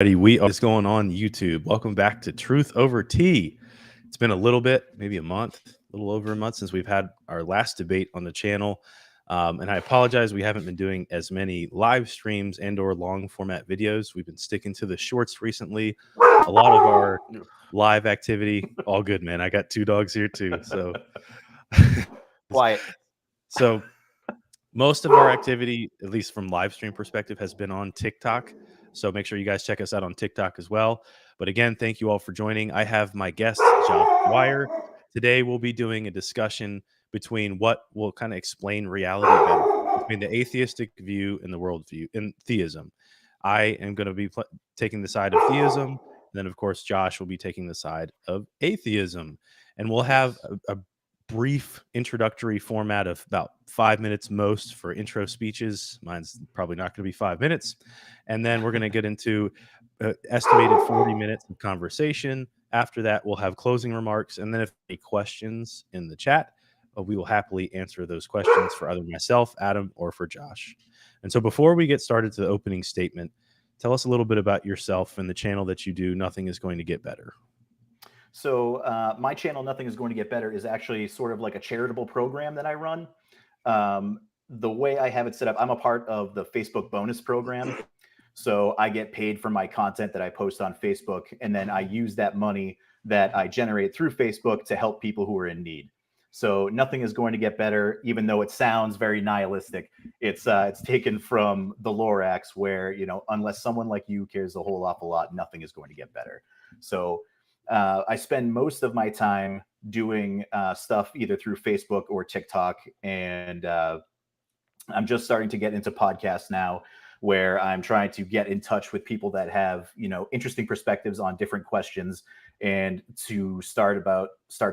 We are going on YouTube. Welcome back to Truth Over Tea. It's been a little bit, maybe a month, a little over a month since we've had our last debate on the channel. And I apologize, we haven't been doing as many live streams and or long format videos. We've been sticking to the shorts recently. A lot of our live activity, all good, man. I got two dogs here too. So, Quiet. so most of our activity, at least from live stream perspective, has been on TikTok. So make sure you guys check us out on TikTok as well. But again, thank you all for joining. I have my guest, Dwyer. Today we'll be doing a discussion between what will kind of explain reality better, between the atheistic view and the worldview in theism. I am going to be taking the side of theism. And then, of course, Josh will be taking the side of atheism. And we'll have a brief introductory format of about 5 minutes most for intro speeches. Mine's probably not going to be 5 minutes. And then we're going to get into estimated 40 minutes of conversation. After that, we'll have closing remarks. And then if any questions in the chat, we will happily answer those questions for either myself, Adam, or for Josh. And so before we get started to the opening statement, tell us a little bit about yourself and the channel that you do. Nothing is going to get better. So my channel, Nothing is Going to Get Better, is actually sort of like a charitable program that I run. The way I have it set up, I'm a part of the Facebook bonus program. So I get paid for my content that I post on Facebook, and then I use that money that I generate through Facebook to help people who are in need. So Nothing is Going to Get Better, even though it sounds very nihilistic. It's taken from the Lorax, where, you know, unless someone like you cares a whole awful lot, nothing is going to get better. So I spend most of my time doing stuff either through Facebook or TikTok. And I'm just starting to get into podcasts now, where I'm trying to get in touch with people that have, you know, interesting perspectives on different questions, and to start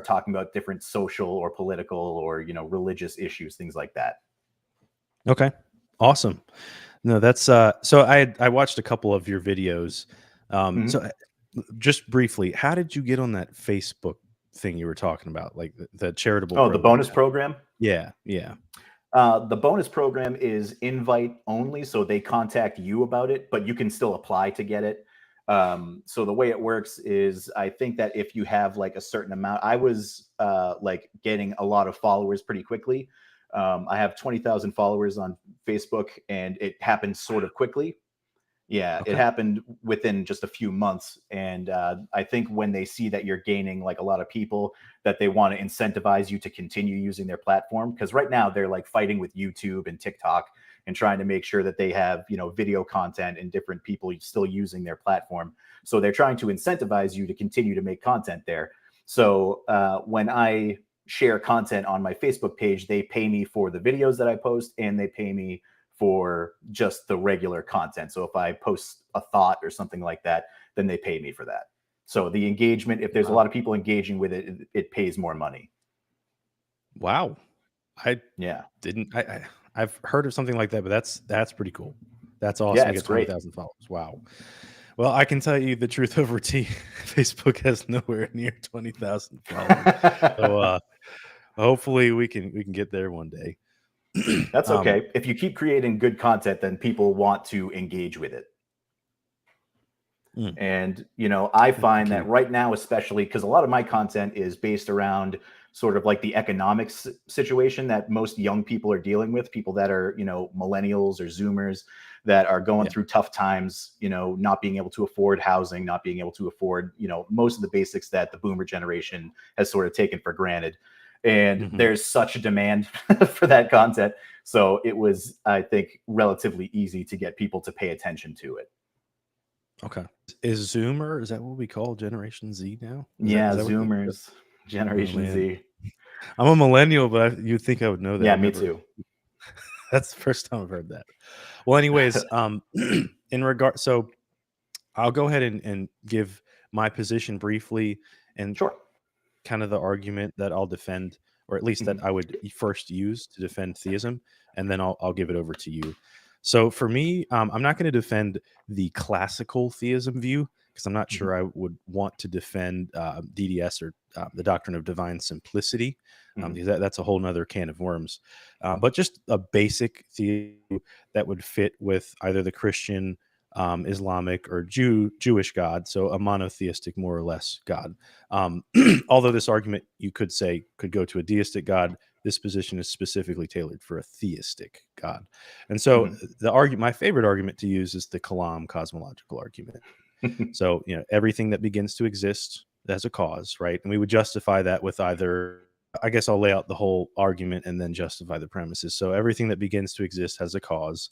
talking about different social or political or, you know, religious issues, things like that. Okay, awesome. No, that's so I watched a couple of your videos. So just briefly, how did you get on that Facebook thing you were talking about, like the charitable program? The bonus program? Yeah. The bonus program is invite only, so they contact you about it, but you can still apply to get it. So the way it works is, I think that if you have like a certain amount, I was like getting a lot of followers pretty quickly. I have 20,000 followers on Facebook, and it happened sort of quickly. Yeah, okay. It happened within just a few months. And I think when they see that you're gaining like a lot of people, that they want to incentivize you to continue using their platform. Because right now they're like fighting with YouTube and TikTok and trying to make sure that they have, you know, video content and different people still using their platform. So they're trying to incentivize you to continue to make content there. So when I share content on my Facebook page, they pay me for the videos that I post, and they pay me for just the regular content. So if I post a thought or something like that, then they pay me for that. So the engagement, if there's a lot of people engaging with it, it pays more money. Wow. I've heard of something like that, but that's pretty cool. That's awesome. Yeah, it's great. 20,000 followers. Wow. Well, I can tell you the truth over tea. Facebook has nowhere near 20,000 followers. So hopefully we can get there one day. That's okay. If you keep creating good content, then people want to engage with it. And, you know, I find that right now, especially because a lot of my content is based around sort of like the economics situation that most young people are dealing with, people that are, you know, millennials or Zoomers that are going through tough times, you know, not being able to afford housing, not being able to afford, you know, most of the basics that the boomer generation has sort of taken for granted. And there's such a demand for that content. So it was, I think, relatively easy to get people to pay attention to it. Okay. Is Zoomer, is that what we call Generation Z now? Zoomers, Generation Z. I'm a millennial, but you'd think I would know that. Yeah, me too. That's the first time I've heard that. Well, anyways, in regard, so I'll go ahead and give my position briefly, and kind of the argument that I'll defend, or at least that I would first use to defend theism, and then I'll give it over to you. So for me, I'm not going to defend the classical theism view, because I'm not sure I would want to defend DDS or the doctrine of divine simplicity, because that's a whole nother can of worms. But just a basic theism that would fit with either the Christian Islamic or Jewish God, so a monotheistic, more or less, God. Although this argument, you could say, could go to a deistic God, this position is specifically tailored for a theistic God. And so my favorite argument to use is the Kalam cosmological argument. So, everything that begins to exist has a cause, right? And we would justify that with either, I guess I'll lay out the whole argument and then justify the premises. So everything that begins to exist has a cause.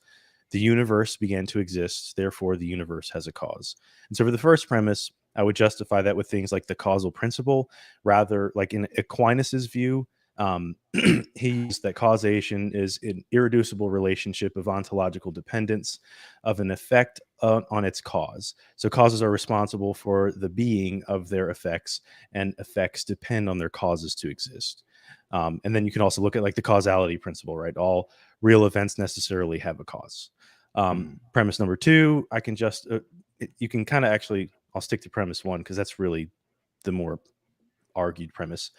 The universe began to exist, therefore the universe has a cause. And so for the first premise, I would justify that with things like the causal principle, rather like in Aquinas's view. He used that causation is an irreducible relationship of ontological dependence of an effect on its cause. So causes are responsible for the being of their effects, and effects depend on their causes to exist. And then you can also look at like the causality principle, right? All real events necessarily have a cause. Premise number two, I can just you can kind of actually, I'll stick to premise one because that's really the more argued premise.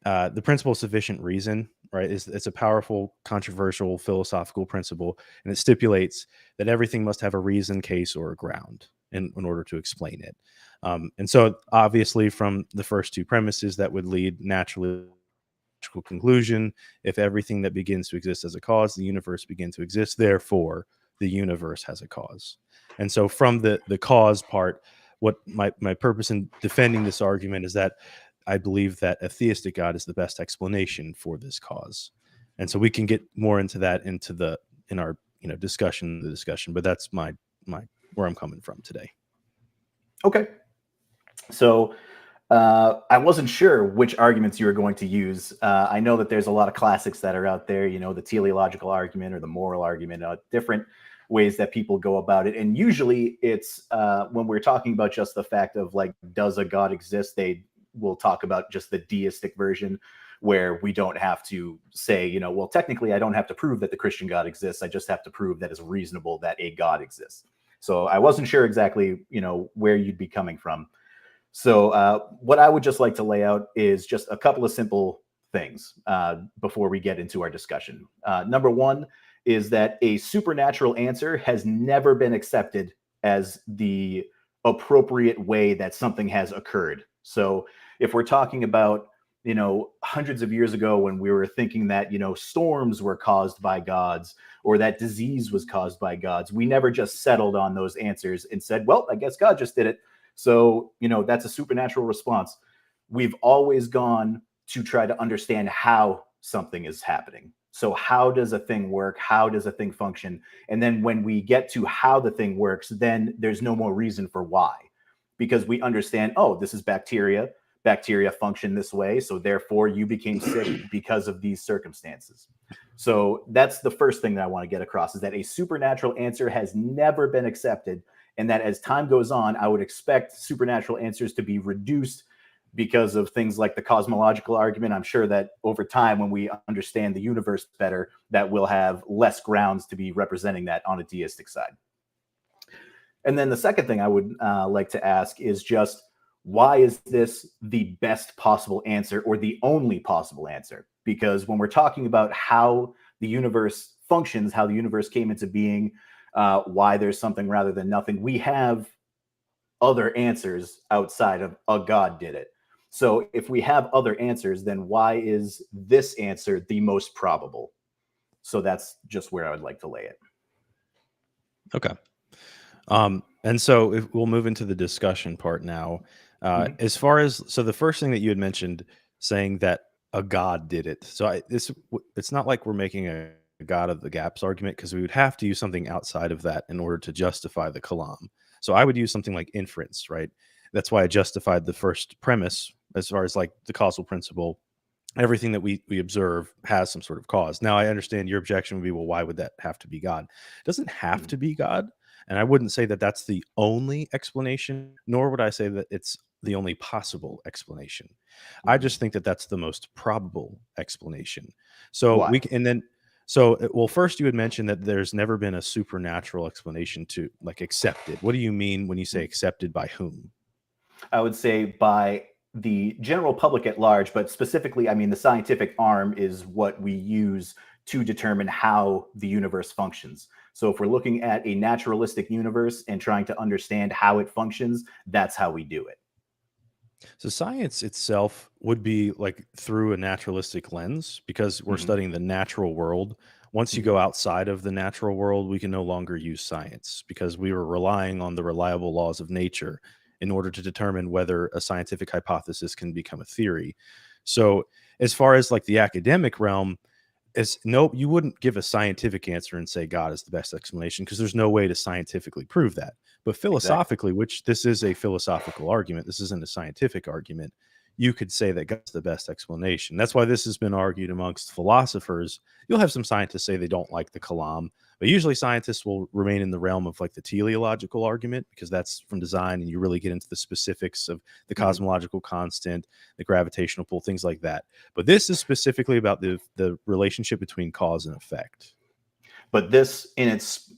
The principle of sufficient reason, right, it's a powerful, controversial philosophical principle, and it stipulates that everything must have a reason, case, or a ground in order to explain it. And so obviously from the first two premises, that would lead naturally to conclusion. If everything that begins to exist as a cause, the universe begins to exist, therefore the universe has a cause. And so from the cause part, what my purpose in defending this argument is that I believe that a theistic God is the best explanation for this cause. And so we can get more into that in our discussion, but that's my where I'm coming from today. Okay. So I wasn't sure which arguments you were going to use. I know that there's a lot of classics that are out there, the teleological argument or the moral argument, different ways that people go about it. And usually it's when we're talking about just the fact of like, does a God exist? They will talk about just the deistic version, where we don't have to say, well, technically I don't have to prove that the Christian God exists. I just have to prove that it's reasonable that a God exists. So I wasn't sure exactly, where you'd be coming from. So what I would just like to lay out is just a couple of simple things before we get into our discussion. Number one is that a supernatural answer has never been accepted as the appropriate way that something has occurred. So if we're talking about, hundreds of years ago when we were thinking that, storms were caused by gods or that disease was caused by gods, we never just settled on those answers and said, well, I guess God just did it. So, that's a supernatural response. We've always gone to try to understand how something is happening. So how does a thing work? How does a thing function? And then when we get to how the thing works, then there's no more reason for why, because we understand, oh, this is bacteria. Bacteria function this way. So therefore you became sick because of these circumstances. So that's the first thing that I want to get across, is that a supernatural answer has never been accepted. And that as time goes on, I would expect supernatural answers to be reduced because of things like the cosmological argument. I'm sure that over time, when we understand the universe better, that we'll have less grounds to be representing that on a deistic side. And then the second thing I would like to ask is just, why is this the best possible answer or the only possible answer? Because when we're talking about how the universe functions, how the universe came into being, why there's something rather than nothing, we have other answers outside of a God did it. So if we have other answers, then why is this answer the most probable? So that's just where I would like to lay it. Okay. And so if we'll move into the discussion part now. As far as, so the first thing that you had mentioned, saying that a God did it. So it's not like we're making a God of the gaps argument, because we would have to use something outside of that in order to justify the kalam. So I would use something like inference, right? That's why I justified the first premise as far as like the causal principle. Everything that we observe has some sort of cause. Now I understand your objection would be, well, why would that have to be God? It doesn't have to be God. And I wouldn't say that that's the only explanation, nor would I say that it's the only possible explanation. I just think that that's the most probable explanation. So well, first you had mentioned that there's never been a supernatural explanation to like accepted. What do you mean when you say accepted by whom? I would say by the general public at large, but specifically, I mean, the scientific arm is what we use to determine how the universe functions. So if we're looking at a naturalistic universe and trying to understand how it functions, that's how we do it. So science itself would be like through a naturalistic lens because we're Mhm. studying the natural world. Once you Mhm. go outside of the natural world, we can no longer use science because we were relying on the reliable laws of nature in order to determine whether a scientific hypothesis can become a theory. So, as far as like the academic realm, is no, you wouldn't give a scientific answer and say God is the best explanation because there's no way to scientifically prove that. But Exactly. philosophically, which this is a philosophical argument, this isn't a scientific argument, you could say that God's the best explanation. That's why this has been argued amongst philosophers. You'll have some scientists say they don't like the Kalam, but usually scientists will remain in the realm of like the teleological argument because that's from design and you really get into the specifics of the Mhm. cosmological constant, the gravitational pull, things like that. But this is specifically about the relationship between cause and effect. But this, in its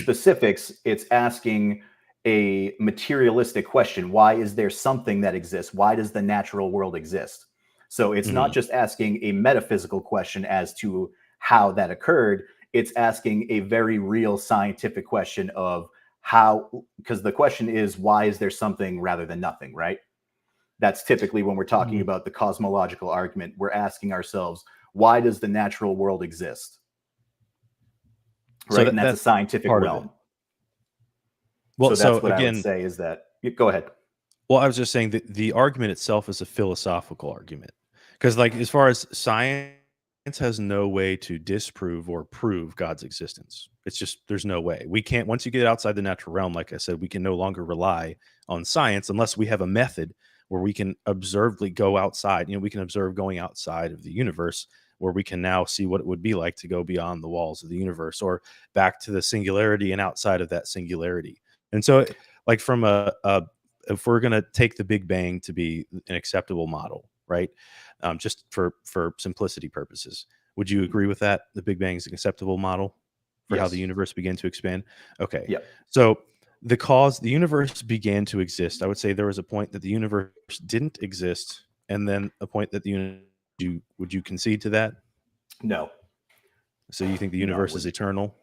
specifics, it's asking a materialistic question. Why is there something that exists? Why does the natural world exist? So it's not Mhm. just asking a metaphysical question as to how that occurred. It's asking a very real scientific question of how, because the question is, why is there something rather than nothing, right? That's typically when we're talking Mhm. about the cosmological argument. We're asking ourselves, why does the natural world exist? So Right? And that's a that's scientific part of it. realm. Well, So so that's what I would again, say is that go ahead. well, I was just saying that the argument itself is a philosophical argument because, like, as far as science has no way to disprove or prove God's existence. It's just there's no way we can't. Once you get outside the natural realm, like I said, we can no longer rely on science unless we have a method where we can observably go outside. You know, we can observe going outside of the universe where we can now see what it would be like to go beyond the walls of the universe or back to the singularity and outside of that singularity. And so, like from a if we're going to take the Big Bang to be an acceptable model, right? Just for simplicity purposes, would you agree with that? The Big Bang is an acceptable model for how the Yes. universe began to expand. Okay, Yep. so the universe began to exist. I would say there was a point that the universe didn't exist, and then a point that the universe. Would you concede to that? No. So you think the No. universe is eternal?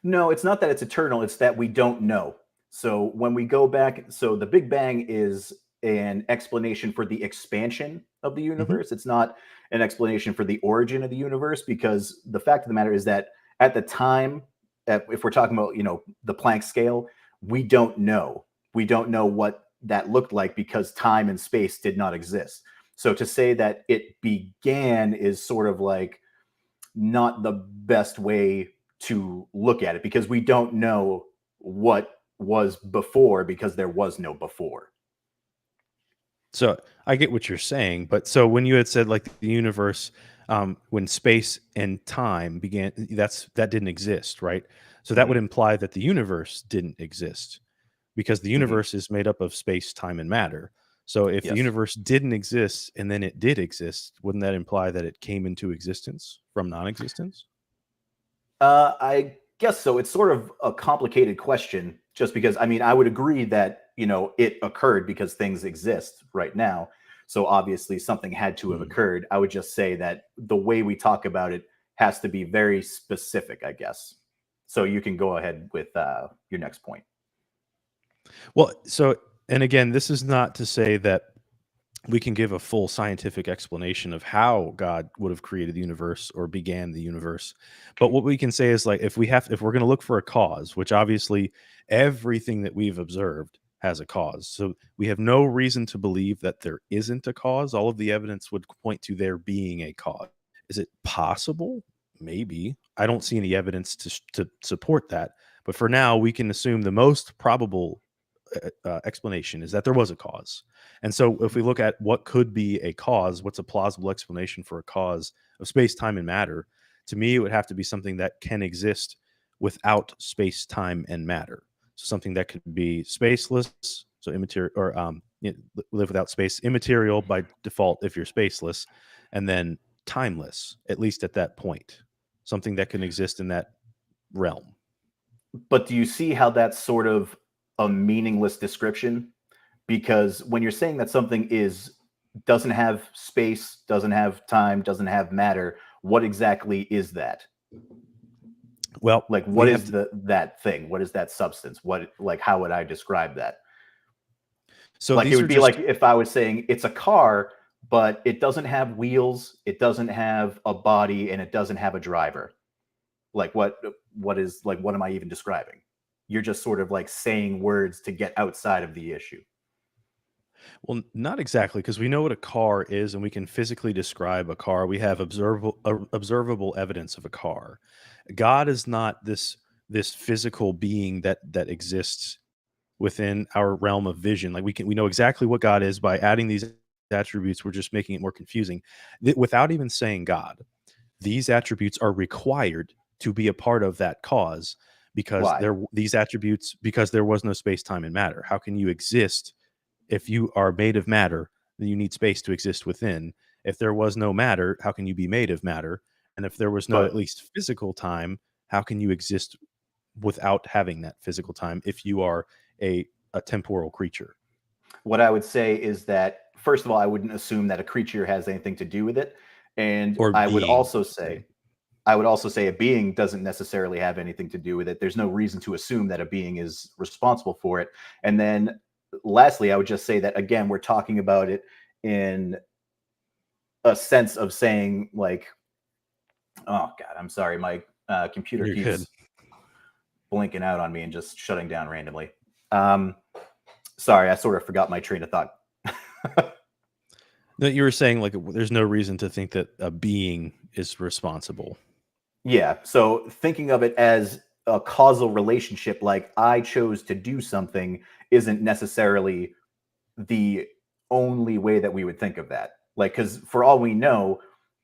No, it's not that it's eternal, it's that we don't know. So when we go back, so the Big Bang is an explanation for the expansion of the Hmm. universe. It's not an explanation for the origin of the universe, because the fact of the matter is that at the time, if we're talking about, the Planck scale, we don't know. We don't know what that looked like because time and space did not exist. So to say that it began is sort of like not the best way to look at it, because we don't know what was before because there was no before. So I get what you're saying, but so when you had said like the universe, when space and time began, that didn't exist, right? So that would Mhm, imply that the universe didn't exist because the mhm. universe is made up of space, time, and matter. So if the Yes. universe didn't exist and then it did exist, wouldn't that imply that it came into existence from non-existence? I guess so. It's sort of a complicated question, just because, I mean, I would agree that, it occurred because things exist right now. So obviously something had to have Hmm. occurred. I would just say that the way we talk about it has to be very specific, I guess. So you can go ahead with your next point. Well, so and again, this is not to say that we can give a full scientific explanation of how God would have created the universe or began the universe. But what we can say is like if we're going to look for a cause, which obviously everything that we've observed has a cause. So we have no reason to believe that there isn't a cause. All of the evidence would point to there being a cause. Is it possible? Maybe. I don't see any evidence to support that. But for now, we can assume the most probable explanation is that there was a cause. And so, if we look at what could be a cause, what's a plausible explanation for a cause of space, time, and matter? To me, it would have to be something that can exist without space, time, and matter. So, something that could be spaceless, so immaterial, or live without space, immaterial by default if you're spaceless, and then timeless, at least at that point. Something that can exist in that realm. But do you see how that's sort of a meaningless description? Because when you're saying that something is doesn't have space, doesn't have time, doesn't have matter, what exactly is that? Well, Like, we what have is that thing? What is that substance? What, like, how would I describe that? so Like, it these would are be like just if I was saying it's a car, but it doesn't have wheels, it doesn't have a body, and it doesn't have a driver. Like, what am I even describing? You're just sort of like saying words to get outside of the issue. well, not exactly, because we know what a car is and we can physically describe a car. We have observable evidence of a car. God is not this physical being that exists within our realm of vision. Like we know exactly what God is by adding these attributes. We're just making it more confusing. Without even saying God, these attributes are required to be a part of that cause because Why? these attributes because there was no space, time, and matter. How can you exist if you are made of matter? Then you need space to exist within. If there was no matter, how can you be made of matter? And if there was no at But least physical time, how can you exist without having that physical time if you are a temporal creature what I would say is that, first of all, I wouldn't assume that a creature has anything to do with it. And or being, I should say. I would also say a being doesn't necessarily have anything to do with it. There's no reason to assume that a being is responsible for it. And then lastly, I would just say that again, we're talking about it in a sense of saying like, oh God, I'm sorry, my computer You're good. keeps blinking out on me and just shutting down randomly. Um, Sorry, I sort of forgot my train of thought. No, you were saying like there's no reason to think that a being is responsible. Yeah. So thinking of it as a causal relationship, like I chose to do something, isn't necessarily the only way that we would think of that. Like, because for all we know,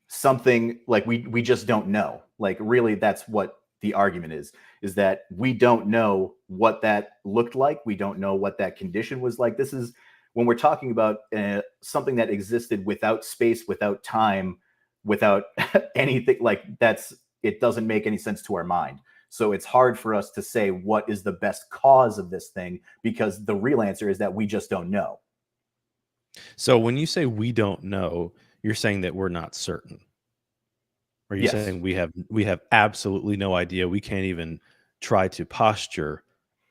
something like we just don't know. Like, really, that's what the argument is that we don't know what that looked like. We don't know what that condition was like. This is when we're talking about something that existed without space, without time, without anything like that's it doesn't make any sense to our mind. So it's hard for us to say what is the best cause of this thing because the real answer is that we just don't know. So when you say we don't know, you're saying that we're not certain. Are you Yes. saying we have absolutely no idea? We can't even try to posture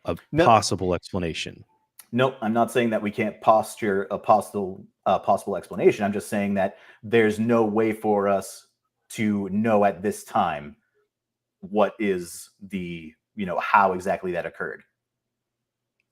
a No, possible explanation. no, I'm not saying that we can't posture a possible explanation. I'm just saying that there's no way for us to know at this time what is how exactly that occurred.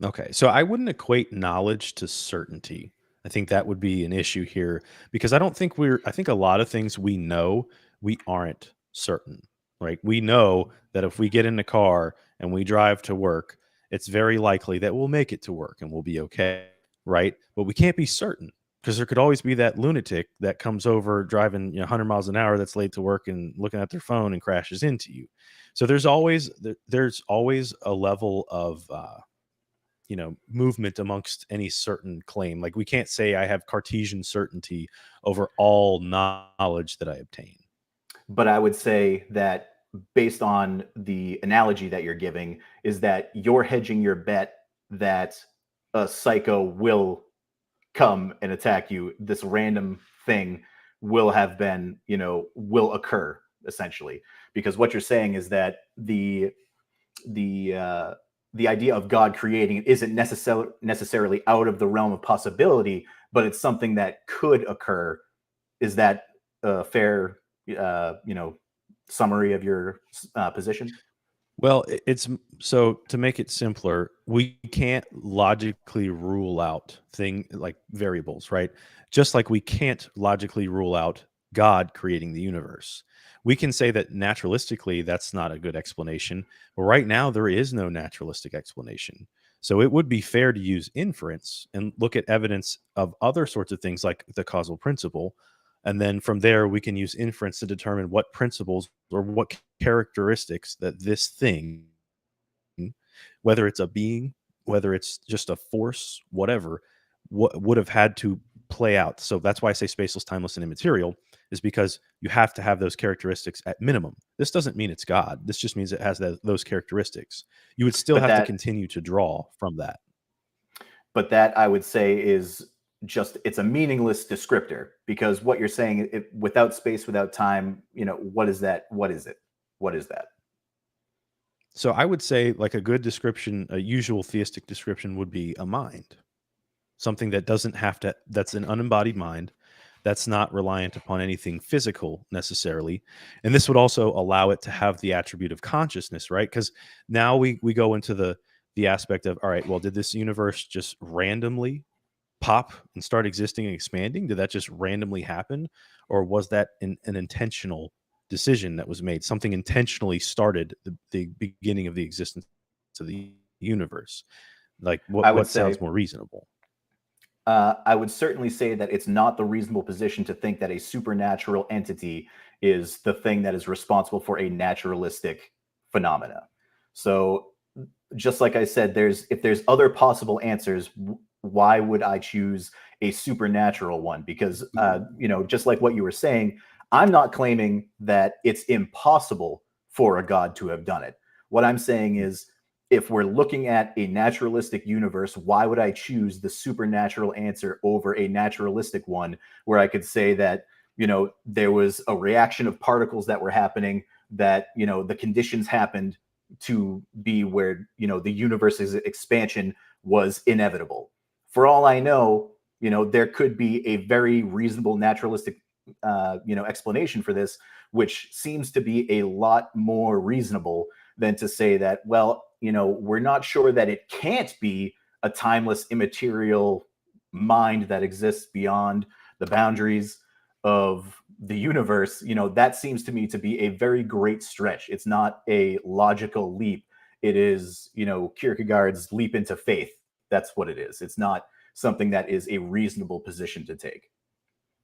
Okay. So I wouldn't equate knowledge to certainty. I think that would be an issue here because I think a lot of things we know, we aren't certain, right? We know that if we get in the car and we drive to work, it's very likely that we'll make it to work and we'll be okay, right? But we can't be certain because there could always be that lunatic that comes over driving 100 miles an hour that's late to work and looking at their phone and crashes into you. So there's always a level of movement amongst any certain claim. Like we can't say I have Cartesian certainty over all knowledge that I obtain. But I would say that based on the analogy that you're giving, is that you're hedging your bet that a psycho will come and attack you. This random thing will have been, will occur essentially. Because what you're saying is that the the idea of God creating it isn't necessarily out of the realm of possibility, but it's something that could occur. Is that a fair, summary of your position? Well, so to make it simpler, we can't logically rule out thing like variables, right? Just like we can't logically rule out God creating the universe. We can say that naturalistically that's not a good explanation, but right now there is no naturalistic explanation. So it would be fair to use inference and look at evidence of other sorts of things like the causal principle. And then from there, we can use inference to determine what principles or what characteristics that this thing, whether it's a being, whether it's just a force, whatever, what would have had to play out. So that's why I say spaceless, timeless, and immaterial, is because you have to have those characteristics at minimum. This doesn't mean it's God. This just means it has those characteristics. You would still But have to that continue to draw from that. but that I would say is just it's a meaningless descriptor because what you're saying without space, without time, what is that? What is it? What is that? So I would say like a good description, a usual theistic description would be a mind. Something that doesn't have to, that's an unembodied mind, that's not reliant upon anything physical necessarily. And this would also allow it to have the attribute of consciousness, right? Because now we go into the aspect of, all right, well, did this universe just randomly pop and start existing and expanding? Did that just randomly happen? Or was that an intentional decision that was made? Something intentionally started the beginning of the existence of the universe. Like I would what say sounds more reasonable? I would certainly say that it's not the reasonable position to think that a supernatural entity is the thing that is responsible for a naturalistic phenomena. So, just like I said, if there's other possible answers, why would I choose a supernatural one? Because just like what you were saying, I'm not claiming that it's impossible for a god to have done it. What I'm saying is, if we're looking at a naturalistic universe, why would I choose the supernatural answer over a naturalistic one where I could say that, there was a reaction of particles that were happening, that, the conditions happened to be where, the universe's expansion was inevitable. For all I know, there could be a very reasonable naturalistic, explanation for this, which seems to be a lot more reasonable than to say that, well, we're not sure that it can't be a timeless, immaterial mind that exists beyond the boundaries of the universe. That seems to me to be a very great stretch. It's not a logical leap. It is, Kierkegaard's leap into faith. That's what it is. It's not something that is a reasonable position to take.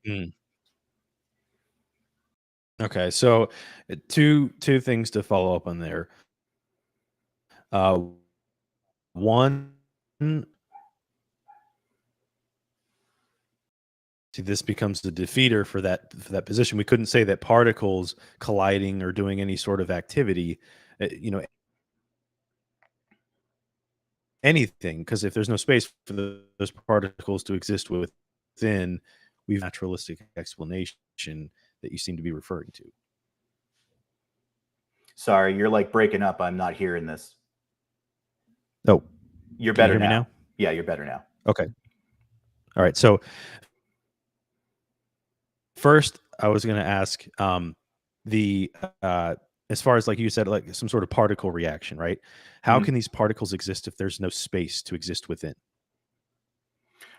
Mm. Okay, so two things to follow up on there. Uh, one, see, this becomes the defeater for that position. We couldn't say that particles colliding or doing any sort of activity, anything, because if there's no space for those particles to exist within, we've naturalistic explanation that you seem to be referring to. Sorry, you're like breaking up. I'm not hearing this. Oh, You're can you better hear me now. now? Yeah, you're better now. Okay. All right. So first, I was going to ask the as far as like you said, like some sort of particle reaction, right? How Mhm. can these particles exist if there's no space to exist within?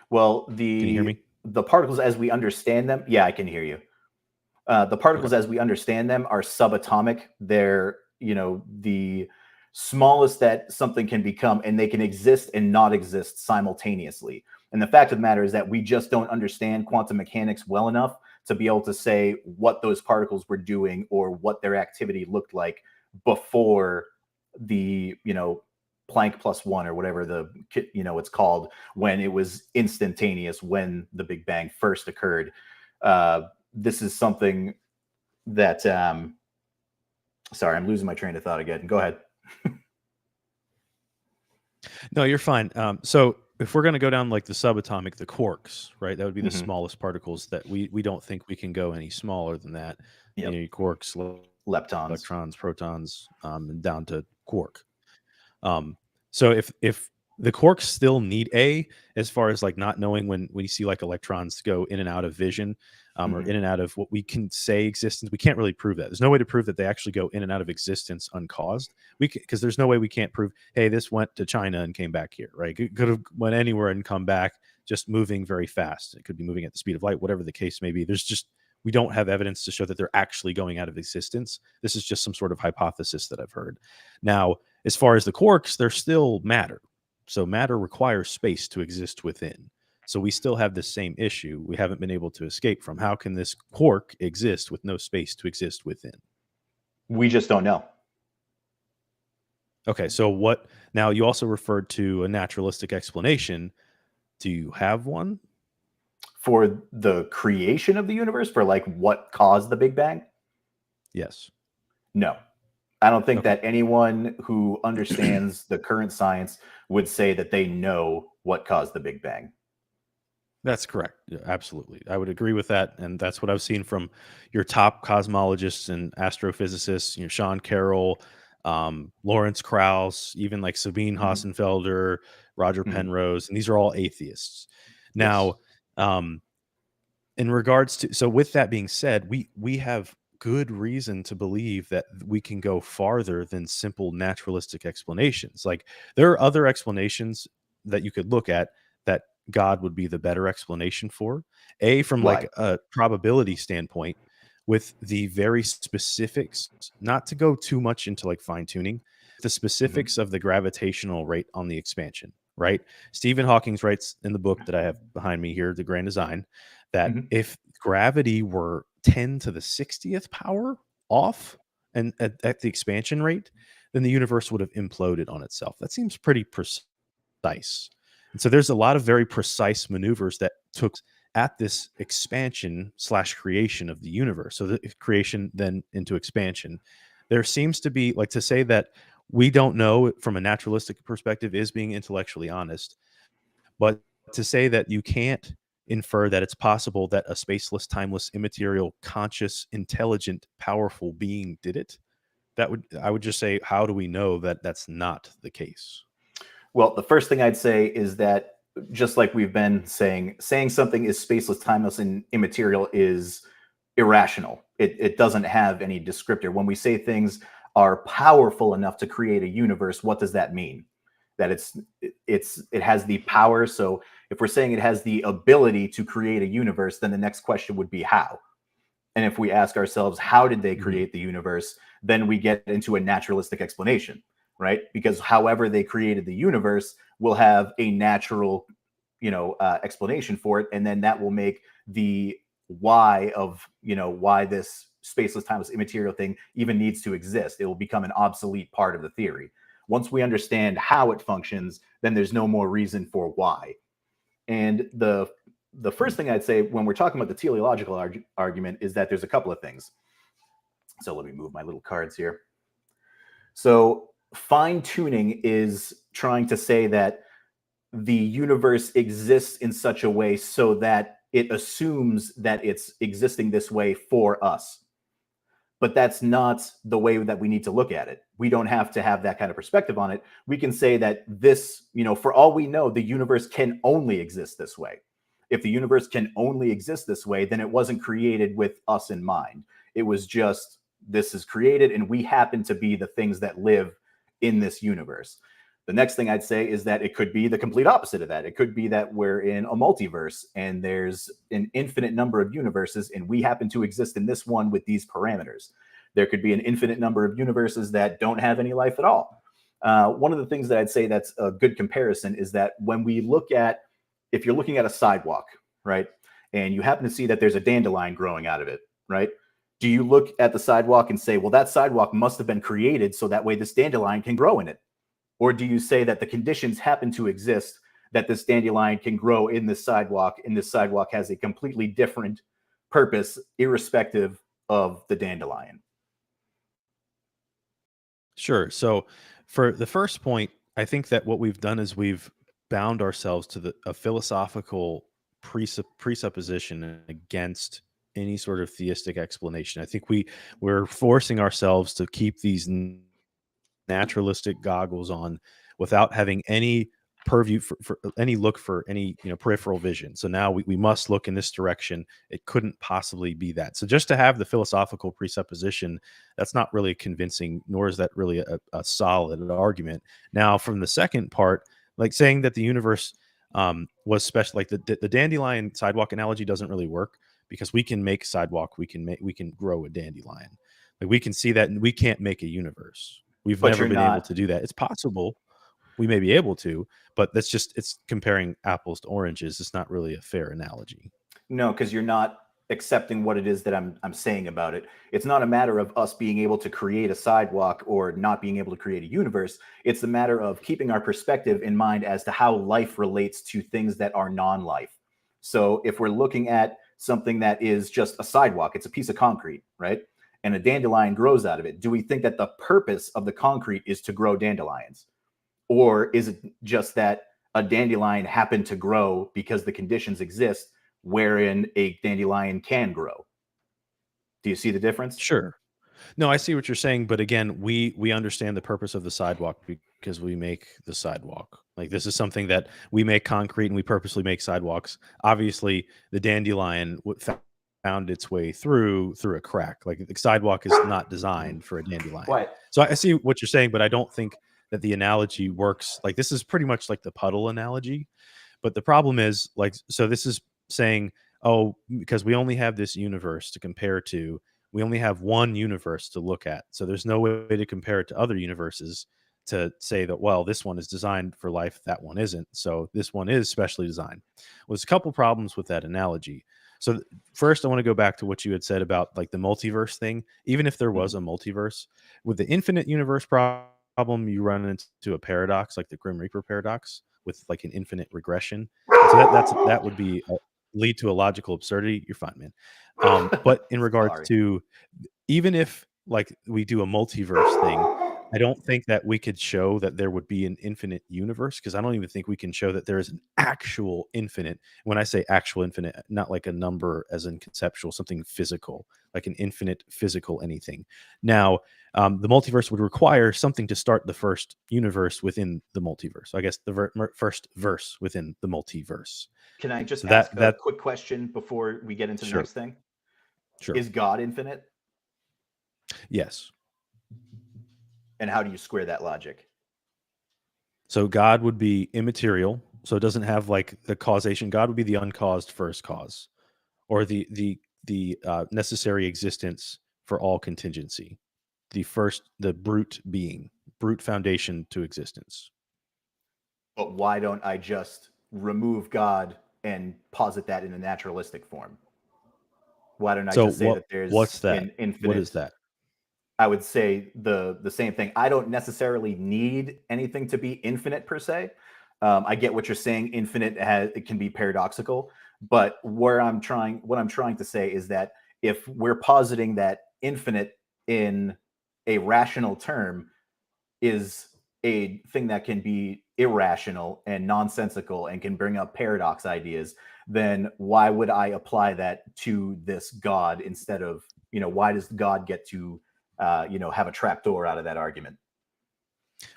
Well, Can you hear the me? the particles as we understand them, yeah, I can hear you. The Okay. particles as we understand them are subatomic. They're, the smallest that something can become, and they can exist and not exist simultaneously. And the fact of the matter is that we just don't understand quantum mechanics well enough to be able to say what those particles were doing or what their activity looked like before the, Planck plus one or whatever it's called, when it was instantaneous, when the Big Bang first occurred. This is something that sorry, I'm losing my train of thought again. Go ahead. No, you're fine. So if we're going to go down like the subatomic, the quarks, right? That would be the Hmm. smallest particles that we don't think we can go any smaller than that. Yep. Quarks, Leptons. electrons, protons, and down to quark. Um, so if the quarks still need a, as far as like not knowing when you see like electrons go in and out of vision, or Hmm. in and out of what we can say existence, we can't really prove that. There's no way to prove that they actually go in and out of existence uncaused. Because there's no way we can't prove, hey, this went to China and came back here, right? It could have went anywhere and come back, just moving very fast. It could be moving at the speed of light, whatever the case may be. We don't have evidence to show that they're actually going out of existence. This is just some sort of hypothesis that I've heard. Now, as far as the quarks, they're still matter. So matter requires space to exist within. So we still have the same issue we haven't been able to escape from. How can this quark exist with no space to exist within? We just don't know. Okay, so what now? You also referred to a naturalistic explanation. Do you have one? For the creation of the universe, for like what caused the Big Bang? Yes. No. I don't think Okay. that anyone who understands the current science would say that they know what caused the Big Bang. That's correct. Yeah, absolutely. I would agree with that. And that's what I've seen from your top cosmologists and astrophysicists, Sean Carroll, Lawrence Krauss, even like Sabine Hassenfelder, Roger Penrose, and these are all atheists. Now, in regards to, so with that being said, we have good reason to believe that we can go farther than simple naturalistic explanations. Like, there are other explanations that you could look at that God would be the better explanation for, from like a probability standpoint, with the very specifics, not to go too much into like fine tuning, the specifics of the gravitational rate on the expansion, right? Stephen Hawking writes in the book that I have behind me here, The Grand Design, that if gravity were 10 to the 60th power off and at the expansion rate, then the universe would have imploded on itself. That seems pretty precise. And so there's a lot of very precise maneuvers that took at this expansion / creation of the universe. So the creation then into expansion. There seems to be, like, to say that we don't know from a naturalistic perspective is being intellectually honest, but to say that you can't infer that it's possible that a spaceless, timeless, immaterial, conscious, intelligent, powerful being did it, I would just say, how do we know that that's not the case? Well, the first thing I'd say is that, just like we've been saying something is spaceless, timeless, and immaterial is irrational. It doesn't have any descriptor. When we say things are powerful enough to create a universe, what does that mean? That it has the power. So if we're saying it has the ability to create a universe, then the next question would be how. And if we ask ourselves, how did they create the universe? Then we get into a naturalistic explanation, right? Because however they created the universe will have a natural, explanation for it. And then that will make the why of, why this spaceless, timeless, immaterial thing even needs to exist. It will become an obsolete part of the theory. Once we understand how it functions, then there's no more reason for why. And the first thing I'd say when we're talking about the teleological argument is that there's a couple of things. So let me move my little cards here. So fine tuning is trying to say that the universe exists in such a way so that it assumes that it's existing this way for us. But that's not the way that we need to look at it. We don't have to have that kind of perspective on it. We can say that this, for all we know, the universe can only exist this way. If the universe can only exist this way, then it wasn't created with us in mind. It was just, this is created and we happen to be the things that live in this universe. The next thing I'd say is that it could be the complete opposite of that. It could be that we're in a multiverse and there's an infinite number of universes and we happen to exist in this one with these parameters. There could be an infinite number of universes that don't have any life at all. One of the things that I'd say that's a good comparison is that when we look at, if you're looking at a sidewalk, right, and you happen to see that there's a dandelion growing out of it, right? Do you look at the sidewalk and say, well, that sidewalk must have been created so that way this dandelion can grow in it? Or do you say that the conditions happen to exist that this dandelion can grow in this sidewalk, and this sidewalk has a completely different purpose irrespective of the dandelion? Sure. So for the first point, I think that what we've done is we've bound ourselves to a philosophical presupposition against any sort of theistic explanation. I think we're forcing ourselves to keep these naturalistic goggles on without having any purview for any look for any peripheral vision. So now we must look in this direction. It couldn't possibly be that. So just to have the philosophical presupposition, that's not really convincing, nor is that really a solid argument. Now, from the second part, like saying that the universe was special, like the dandelion sidewalk analogy doesn't really work, because we can make sidewalk, we can grow a dandelion. Like, we can see that, and we can't make a universe. We've never been able to do that. It's possible. We may be able to, but it's comparing apples to oranges. It's not really a fair analogy. No, because you're not accepting what it is that I'm saying about it. It's not a matter of us being able to create a sidewalk or not being able to create a universe. It's a matter of keeping our perspective in mind as to how life relates to things that are non-life. So if we're looking at something that is just a sidewalk, it's a piece of concrete, right? And a dandelion grows out of it. Do we think that the purpose of the concrete is to grow dandelions? Or is it just that a dandelion happened to grow because the conditions exist wherein a dandelion can grow? Do you see the difference? Sure. No, I see what you're saying, but again, we understand the purpose of the sidewalk because we make the sidewalk. Like this is something that we make concrete and we purposely make sidewalks. Obviously, the dandelion found its way through a crack. Like the sidewalk is not designed for a dandelion. What? So I see what you're saying, but I don't think that the analogy works. Like this is pretty much like the puddle analogy. But the problem is, like, so this is saying, oh, because we only have this universe to compare to, we only have one universe to look at. So there's no way to compare it to other universes to say that, well, this one is designed for life, that one isn't. So this one is specially designed. Well, there's a couple problems with that analogy. So first, I want to go back to what you had said about like the multiverse thing. Even if there was a multiverse, with the infinite universe problem, you run into a paradox like the Grim Reaper paradox with like an infinite regression. So that would be lead to a logical absurdity. You're fine, man. But in regards Sorry. to even if like we do a multiverse thing, I don't think that we could show that there would be an infinite universe because I don't even think we can show that there is an actual infinite. When I say actual infinite, not like a number as in conceptual, something physical, like an infinite physical anything. Now, the multiverse would require something to start the first universe within the multiverse. I guess the first verse within the multiverse. Can I just So ask a that quick question before we get into the sure, next thing? sure, Is God infinite? yes. And how do you square that logic? So God would be immaterial. So it doesn't have like the causation. God would be the uncaused first cause, or the necessary existence for all contingency. The brute being, brute foundation to existence. But why don't I just remove God and posit that in a naturalistic form? Why don't I So just say that what's there's that? an What is infinite? that? I would say the same thing. I don't necessarily need anything to be infinite per se. I get what you're saying. Infinite has it can be paradoxical, but what I'm trying to say is that if we're positing that infinite in a rational term is a thing that can be irrational and nonsensical and can bring up paradox ideas, then why would I apply that to this God instead of, why does God get to, have a trapdoor out of that argument?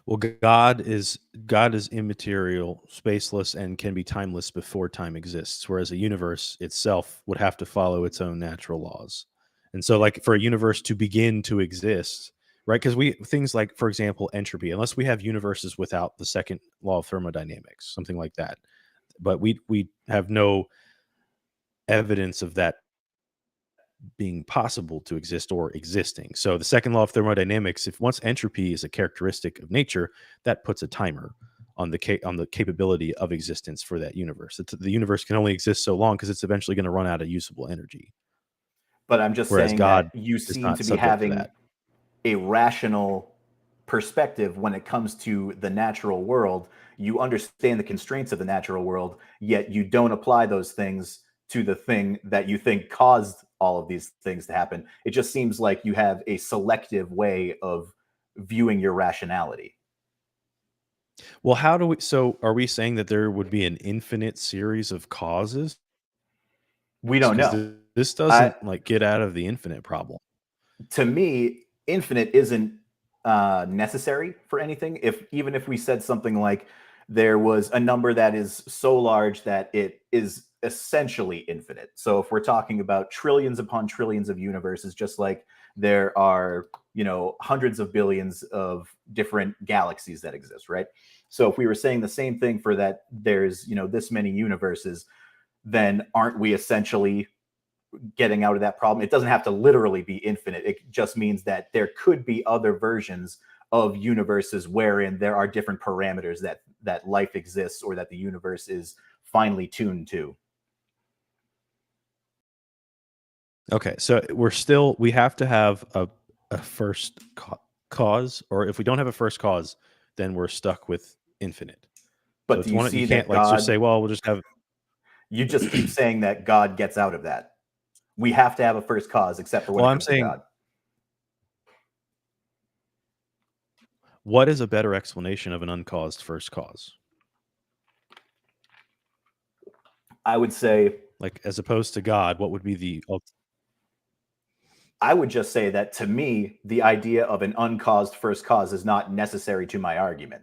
Well, God is immaterial, spaceless, and can be timeless before time exists, whereas a universe itself would have to follow its own natural laws. And so, like for a universe to begin to exist, right? Because we things like, for example, entropy, unless we have universes without the second law of thermodynamics, something like that. But we have no evidence of that being possible to exist or existing. So the second law of thermodynamics, if once entropy is a characteristic of nature, that puts a timer on the capability of existence for that universe. The universe can only exist so long because it's eventually going to run out of usable energy. But I'm just Whereas saying God that you is seem not to be subject to having that. a rational perspective when it comes to the natural world. You understand the constraints of the natural world, yet you don't apply those things to the thing that you think caused all of these things to happen. It just seems like you have a selective way of viewing your rationality. Well, how do we? So, are we saying that there would be an infinite series of causes? We don't Because know. this I doesn't like get out of the infinite problem. To me, infinite isn't necessary for anything. If even if we said something like there was a number that is so large that it is essentially infinite. So if we're talking about trillions upon trillions of universes, just like there are, hundreds of billions of different galaxies that exist, right? So if we were saying the same thing for that, there's, this many universes, then aren't we essentially getting out of that problem? It doesn't have to literally be infinite. It just means that there could be other versions of universes wherein there are different parameters that life exists or that the universe is finely tuned to. Okay, so we have to have a first cause, or if we don't have a first cause, then we're stuck with infinite. So But do it's you one you see can't that like just God, say, well, we'll just have. you just keep saying that God gets out of that? We have to have a first cause, except for when Well, it I'm comes to saying, God. what is a better explanation of an uncaused first cause? I would say Like as opposed to God, what would be the I would just say that to me, the idea of an uncaused first cause is not necessary to my argument.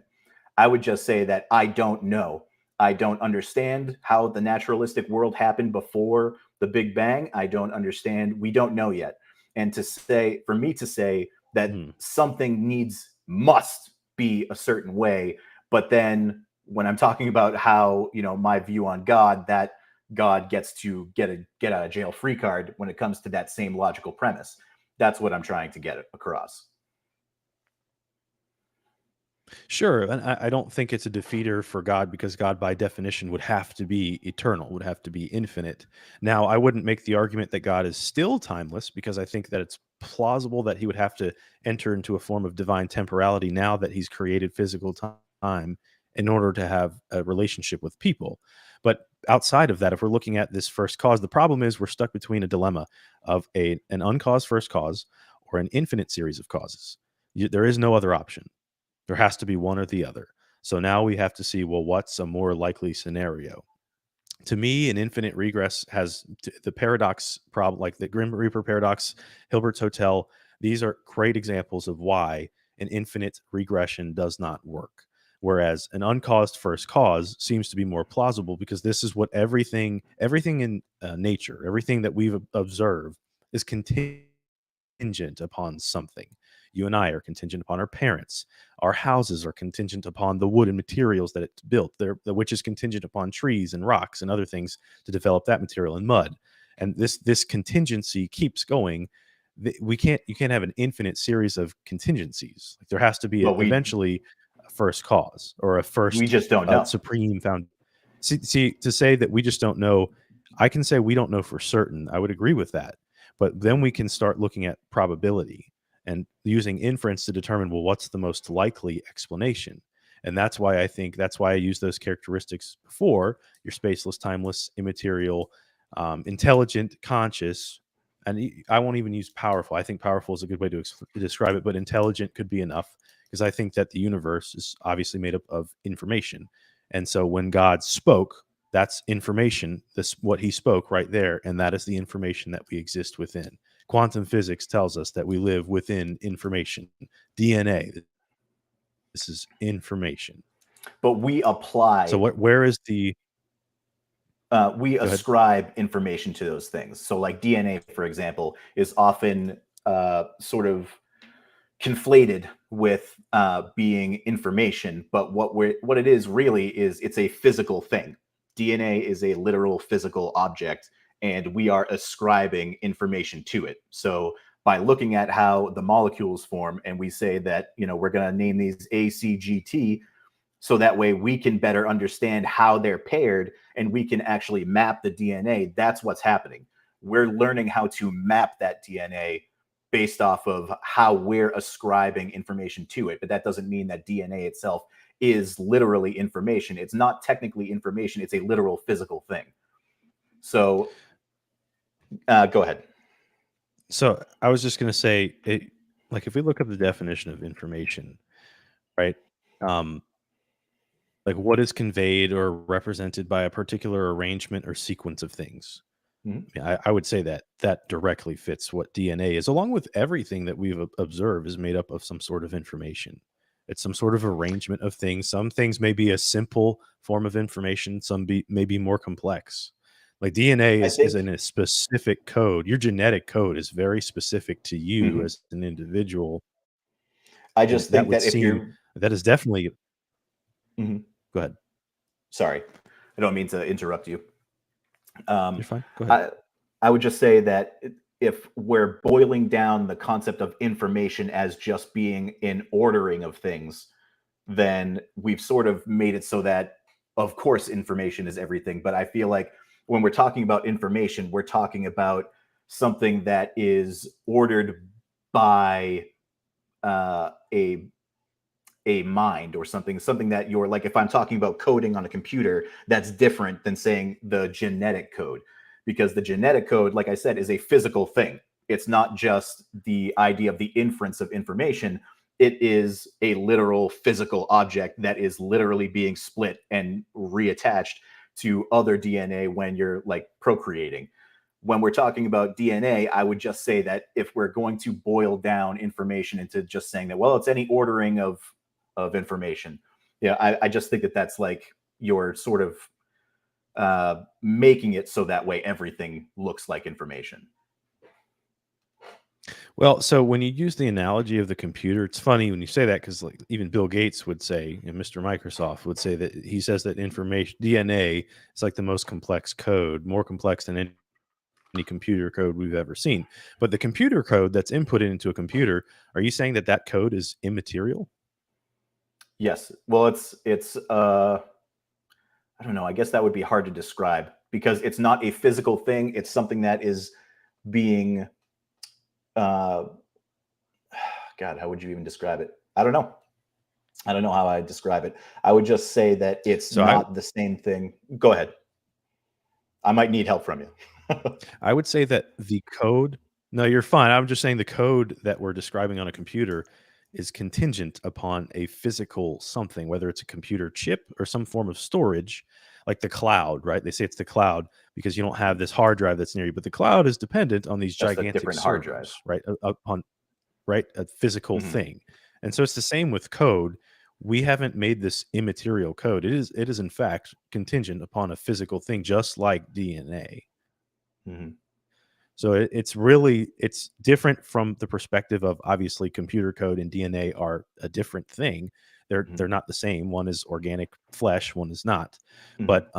I would just say that I don't know. I don't understand how the naturalistic world happened before the Big Bang. I don't understand. We don't know yet. And for me to say that something must be a certain way, but then when I'm talking about how, my view on God, that God gets to get out of jail free card when it comes to that same logical premise. That's what I'm trying to get across. Sure, and I don't think it's a defeater for God because God, by definition, would have to be eternal, would have to be infinite. Now, I wouldn't make the argument that God is still timeless because I think that it's plausible that he would have to enter into a form of divine temporality now that he's created physical time in order to have a relationship with people. But outside of that, if we're looking at this first cause, the problem is we're stuck between a dilemma of an uncaused first cause or an infinite series of causes. There is no other option. There has to be one or the other. So now we have to see, well, what's a more likely scenario? To me, an infinite regress has the paradox problem, like the Grim Reaper paradox, Hilbert's Hotel. These are great examples of why an infinite regression does not work. Whereas an uncaused first cause seems to be more plausible because this is what everything in nature, everything that we've observed is contingent upon something. You and I are contingent upon our parents. Our houses are contingent upon the wood and materials that it's built, which is contingent upon trees and rocks and other things to develop that material and mud. And this contingency keeps going. You can't have an infinite series of contingencies. Like, there has to be eventually a first cause or a first we just don't know. Supreme found. See, to say that we just don't know, I can say we don't know for certain. I would agree with that. But then we can start looking at probability and using inference to determine, well, what's the most likely explanation? And that's why I use those characteristics before: you're spaceless, timeless, immaterial, intelligent, conscious. And I won't even use powerful. I think powerful is a good way to describe it, but intelligent could be enough because I think that the universe is obviously made up of information. And so when God spoke, that's information. This what he spoke right there, and that is the information that we exist within. Quantum physics tells us that we live within information. DNA, this is information. But we apply. So where is the? We ascribe information to those things. So, like DNA, for example, is often sort of conflated with being information, but what it is really is it's a physical thing. DNA is a literal physical object, and we are ascribing information to it. So by looking at how the molecules form, and we say that, we're going to name these ACGT, so that way we can better understand how they're paired and we can actually map the DNA. That's what's happening. We're learning how to map that DNA based off of how we're ascribing information to it. But that doesn't mean that DNA itself is literally information. It's not technically information. It's a literal physical thing. So go ahead. So I was just going to say, like, if we look up the definition of information, right? Like, what is conveyed or represented by a particular arrangement or sequence of things. I would say that directly fits what DNA is, along with everything that we've observed is made up of some sort of information. It's some sort of arrangement of things. Some things may be a simple form of information. Some may be more complex. Like DNA is in a specific code. Your genetic code is very specific to you as an individual. I just think that that is definitely. Go ahead. Sorry, I don't mean to interrupt you. You're fine. Go ahead. I would just say that if we're boiling down the concept of information as just being an ordering of things, then we've sort of made it so that, of course, information is everything. But I feel like when we're talking about information, we're talking about something that is ordered by a mind or something that you're like, if I'm talking about coding on a computer, that's different than saying the genetic code, because the genetic code, like I said, is a physical thing. It's not just the idea of the inference of information. It is a literal physical object that is literally being split and reattached to other DNA when you're like procreating. when we're talking about DNA, I would just say that if we're going to boil down information into just saying that, well, it's any ordering of information. Yeah, I just think that that's like you're sort of making it so that way everything looks like information. Well, so when you use the analogy of the computer, it's funny when you say that because like even Bill Gates would say, and Mr. Microsoft would say that he says that information DNA is like the most complex code, more complex than any computer code we've ever seen. But the computer code that's inputted into a computer, are you saying that that code is immaterial? Yes. Well, it's I don't know. I guess that would be hard to describe because it's not a physical thing. It's something that is being uh God, how would you even describe it? I don't know. I don't know how I describe it. I would just say that it's So not the same thing. Go ahead. I might need help from you. I would say that the code, no, you're fine. I'm just saying the code that we're describing on a computer is contingent upon a physical something, whether it's a computer chip or some form of storage, like the cloud, right? They say it's the cloud because you don't have this hard drive that's near you, but the cloud is dependent on these Just a gigantic different hard drive. servers, right? Upon right, a physical Mhm. thing. And so it's the same with code. We haven't made this immaterial code. It is in fact contingent upon a physical thing, just like DNA. Mhm. So it's different from the perspective of obviously computer code and DNA are a different thing. They're Mhm. not the same. One is organic flesh, one is not. Mhm. But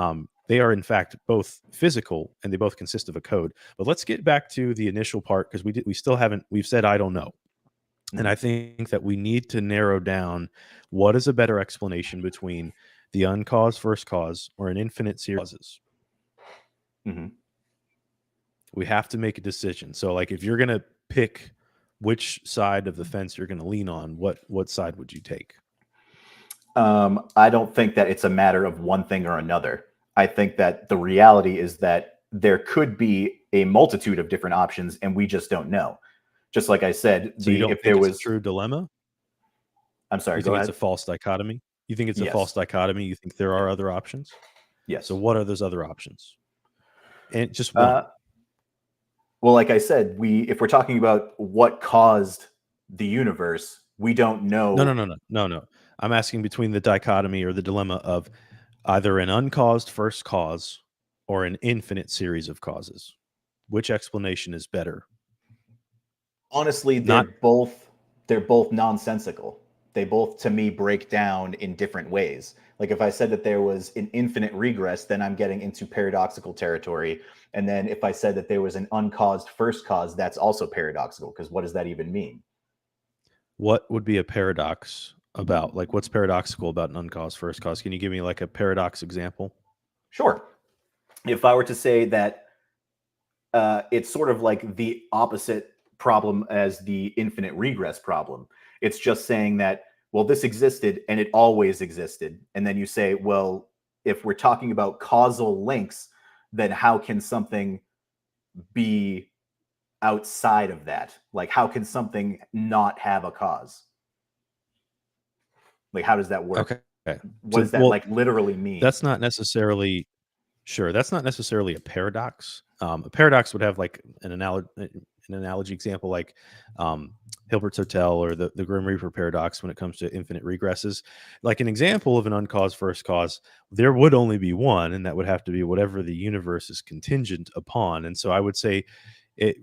they are in fact both physical and they both consist of a code. But let's get back to the initial part because we still haven't we've said I don't know. And I Mhm. think that we need to narrow down what is a better explanation between the uncaused first cause or an infinite series of causes. Mhm. We have to make a decision. So, like, if you're gonna pick which side of the fence you're gonna lean on, what side would you take? I don't think that it's a matter of one thing or another. I think that the reality is that there could be a multitude of different options, and we just don't know. Just like I said, So you the don't if think there it's a was, true dilemma? I'm sorry, You go think it's a ahead. false dichotomy? You think it's a false Yes, dichotomy? You think there are other options? So yes. what are those other options? And just Uh, one. well, like I said, we if we're talking about what caused the universe, we don't No, no, know. no, no, no, no. I'm asking between the dichotomy or the dilemma of either an uncaused first cause or an infinite series of causes. Which explanation is better? Honestly, Not they're both nonsensical. They both to me break down in different ways. Like if I said that there was an infinite regress, then I'm getting into paradoxical territory. And then if I said that there was an uncaused first cause, that's also paradoxical because what does that even mean? what would be a paradox about? Like, what's paradoxical about an uncaused first cause? Can you give me like a paradox example? Sure. If I were to say that it's sort of like the opposite problem as the infinite regress problem. It's just saying that, well, this existed and it always existed. And then you say, well, if we're talking about causal links, then how can something be outside of that? Like, how can something not have a cause? Like, how does that work? Okay. What So, does that well, like literally mean? that's not necessarily sure. That's not necessarily a paradox. A paradox would have like an analogy example, like Hilbert's Hotel or the Grim Reaper paradox when it comes to infinite regresses. Like an example of an uncaused first cause, there would only be one, and that would have to be whatever the universe is contingent upon. And so I would say it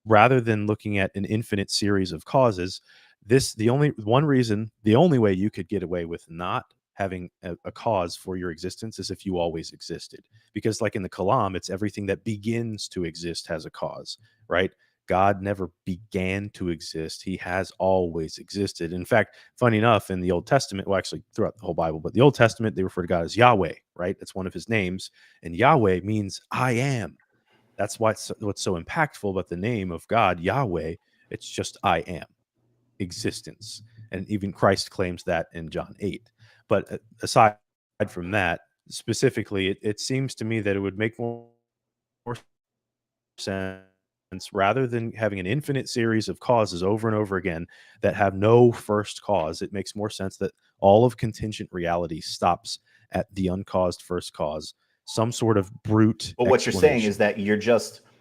rather than looking at an infinite series of causes, the only way you could get away with not having a cause for your existence is if you always existed. Because, like in the Kalam, it's everything that begins to exist has a cause, right? God never began to exist. He has always existed. In fact, funny enough, in the Old Testament, well, actually throughout the whole Bible, but the Old Testament, they refer to God as Yahweh, right? That's one of his names. And Yahweh means I am. That's what's so impactful about the name of God, Yahweh. It's just I am existence. And even Christ claims that in John 8. But aside from that, specifically, it seems to me that it would make more sense rather than having an infinite series of causes over and over again that have no first cause. It makes more sense that all of contingent reality stops at the uncaused first cause, some sort of brute But what you're saying is explanation. that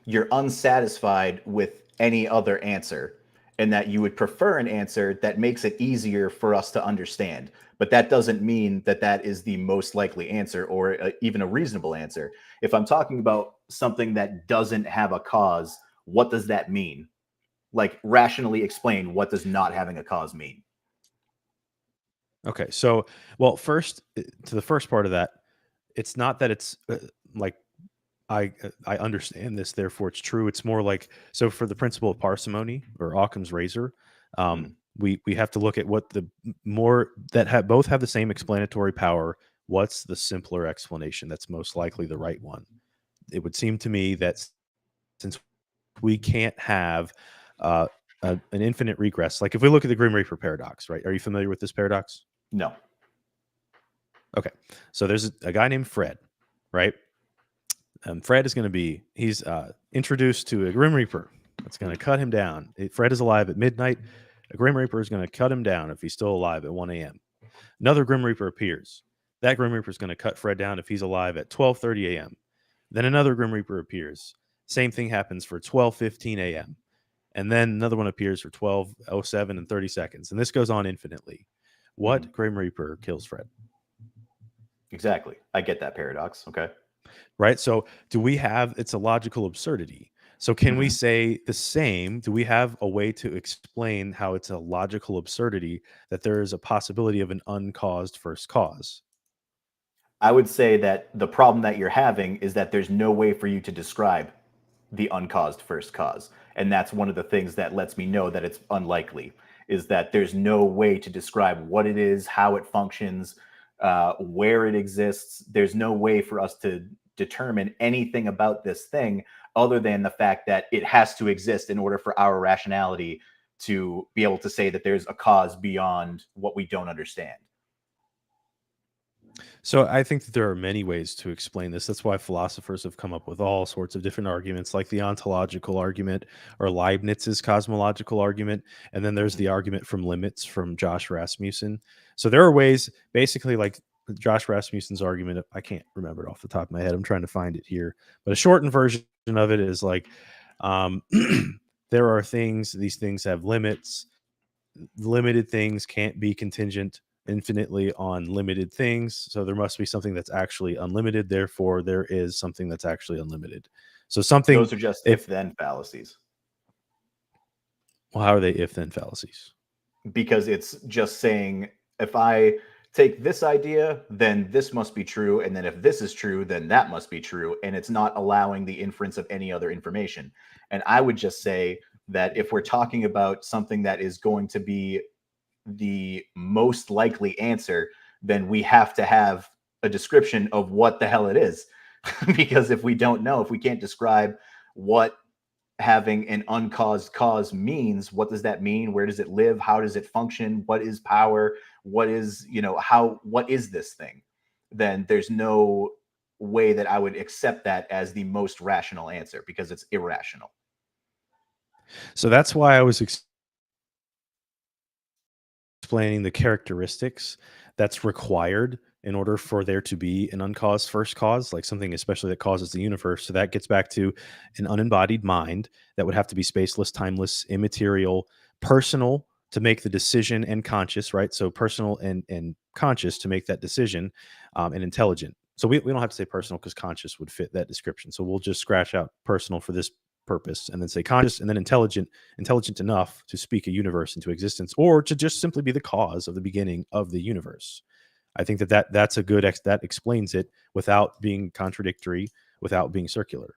you're unsatisfied with any other answer, and that you would prefer an answer that makes it easier for us to understand. But that doesn't mean that that is the most likely answer, or even a reasonable answer. If I'm talking about something that doesn't have a cause, what does that mean? Like, rationally explain, what does not having a cause mean? Okay. So, well, first, to the first part of that, it's not that it's like I understand this, therefore it's true. It's more like, so for the principle of parsimony or Occam's razor, Mm. we have to look at what the more that have both have the same explanatory power. What's the simpler explanation that's most likely the right one? It would seem to me that since we can't have uh, an infinite regress, like if we look at the Grim Reaper paradox, right? Are you familiar with this paradox? No. Okay, so there's a guy named Fred, right? Fred is going to be, he's introduced to a Grim Reaper that's going to cut him down. Fred is alive at midnight. A Grim Reaper is going to cut him down if he's still alive at 1 a.m. Another Grim Reaper appears. That Grim Reaper is going to cut Fred down if he's alive at 12:30 a.m. Then another Grim Reaper appears. Same thing happens for 12:15 a.m. And then another one appears for 12:07 and 30 seconds. And this goes on infinitely. Mhm. What Grim Reaper kills Fred? Exactly. I get that paradox. Okay. Right? So, do we have, it's a logical absurdity. So, can we Mhm. say the same? Do we have a way to explain how it's a logical absurdity that there is a possibility of an uncaused first cause? I would say that the problem that you're having is that there's no way for you to describe the uncaused first cause. And that's one of the things that lets me know that it's unlikely, is that there's no way to describe what it is, how it functions, where it exists. There's no way for us to determine anything about this thing other than the fact that it has to exist in order for our rationality to be able to say that there's a cause beyond what we don't understand. So I think that there are many ways to explain this. That's why philosophers have come up with all sorts of different arguments, like the ontological argument or Leibniz's cosmological argument. And then there's the argument from limits from Josh Rasmussen. So there are ways, basically, like Josh Rasmussen's argument. I can't remember it off the top of my head. I'm trying to find it here. But a shortened version of it is like, um, there are things, these things have limits. Limited things can't be contingent infinitely on limited things. So there must be something that's actually unlimited. Therefore, there is something that's actually unlimited. So something, Those are just if, if then fallacies, well, how are they if then fallacies? because it's just saying, if I take this idea, then this must be true. And then if this is true, then that must be true. And it's not allowing the inference of any other information. And I would just say that if we're talking about something that is going to be the most likely answer, then we have to have a description of what the hell it is. Because if we don't know, if we can't describe what having an uncaused cause means, what does that mean? Where does it live? How does it function? What is power? What is, what is this thing? Then there's no way that I would accept that as the most rational answer, because it's irrational. So that's why I was explaining the characteristics that's required in order for there to be an uncaused first cause, like something especially that causes the universe. So that gets back to an unembodied mind that would have to be spaceless, timeless, immaterial, personal to make the decision, and conscious, right? So personal and conscious to make that decision, and intelligent. So we don't have to say personal because conscious would fit that description. So we'll just scratch out personal for this purpose and then say conscious and then intelligent enough to speak a universe into existence, or to just simply be the cause of the beginning of the universe. I think that's a good that explains it without being contradictory, without being circular.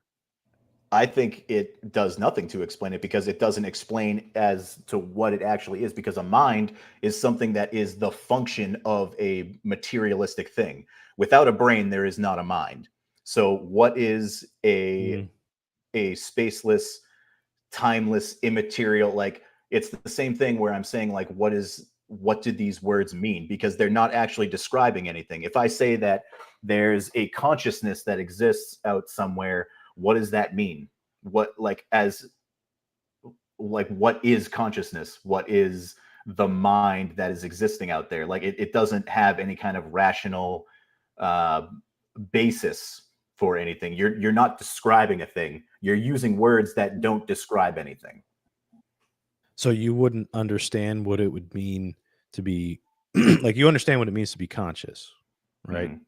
I think it does nothing to explain it, because it doesn't explain as to what it actually is, because a mind is something that is the function of a materialistic thing. Without a brain, there is not a mind. So what is Mm. a spaceless, timeless, immaterial, like, it's the same thing where I'm saying, like, what did these words mean? Because they're not actually describing anything. If I say that there's a consciousness that exists out somewhere, what does that mean? What, like, as like, what is consciousness? What is the mind that is existing out there? Like, it doesn't have any kind of rational uh basis for anything. You're not describing a thing. You're using words that don't describe anything. So you wouldn't understand what it would mean to be like you understand what it means to be conscious, right? Mhm.